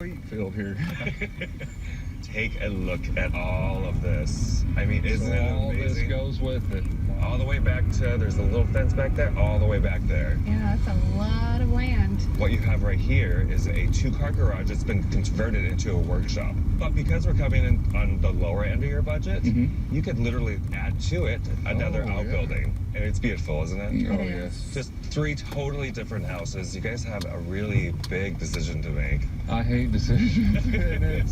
wheat field here. Take a look at all of this. I mean, isn't it amazing? All this goes with it. All the way back to, there's a little fence back there, all the way back there. Yeah, that's a lot of land. What you have right here is a 2-car garage that's been converted into a workshop. But because we're coming in on the lower end of your budget, you could literally add to it another outbuilding. And it's beautiful, isn't it? Oh, yes. Just 3 totally different houses. You guys have a really big decision to make. I hate decisions.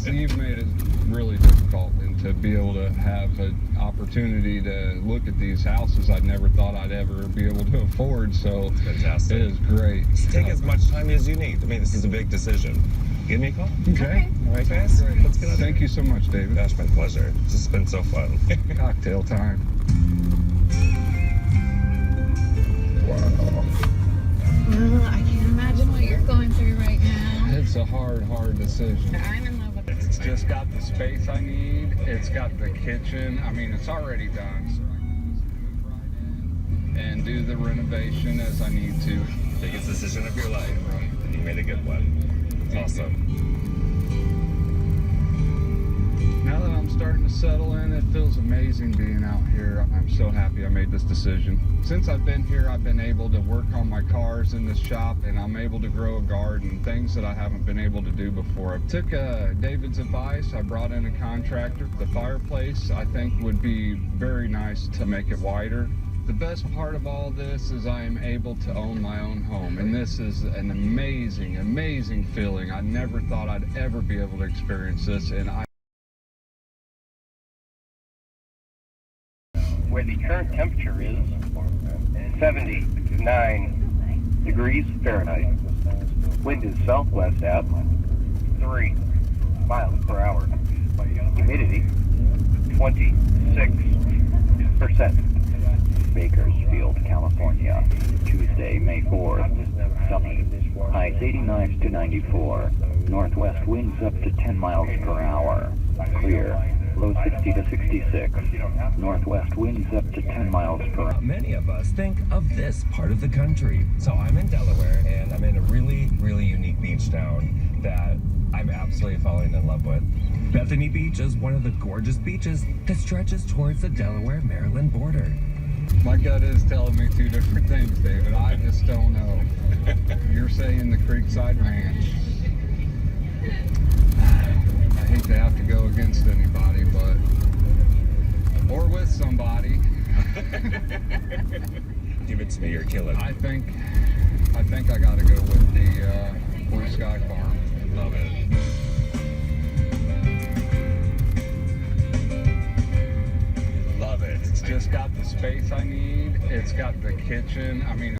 And you've made it really difficult. And to be able to have an opportunity to look at these houses I never thought I'd ever be able to afford. So It's fantastic. it is great. Just take as much time as you need. I mean, this is a big decision. Give me a call. Okay. All right, guys. Let's get on. Thank you so much, David. Gosh, my pleasure. This has been so fun. Cocktail time. Well, I can't imagine what you're going through right now. It's a hard decision. I'm in love with it. It's just got the space I need. It's got the kitchen. I mean, it's already done. So I can just move right in and do the renovation as I need to. Biggest decision of your life. And you made a good one. It's awesome. Now that I'm starting to settle in, it feels amazing being out here. I'm so happy I made this decision. Since I've been here, I've been able to work on my cars in this shop, and I'm able to grow a garden, things that I haven't been able to do before. I took David's advice. I brought in a contractor. The fireplace, I think, would be very nice to make it wider. The best part of all this is I am able to own my own home, and this is an amazing feeling. I never thought I'd ever be able to experience this, and where the current temperature is 79 degrees Fahrenheit. Wind is southwest at 3 miles per hour. Humidity 26%. Bakersfield, California, Tuesday, May 4th. Sunny. Highs 89 to 94. Northwest winds up to 10 miles per hour. Clear. Low 60 to 66. Northwest winds up to 10 miles per hour. Many of us think of this part of the country. So I'm in Delaware, and I'm in a really unique beach town that I'm absolutely falling in love with. Bethany Beach is one of the gorgeous beaches that stretches towards the Delaware-Maryland border. my gut is telling me 2 different things, David. I just don't know. You're saying the Creekside Ranch. I hate to have to go against anybody, but or with somebody. Give it to me, you're killing. I think I gotta go with the Blue Sky Farm. Love it. Love it. It's just got the space I need. It's got the kitchen. I mean,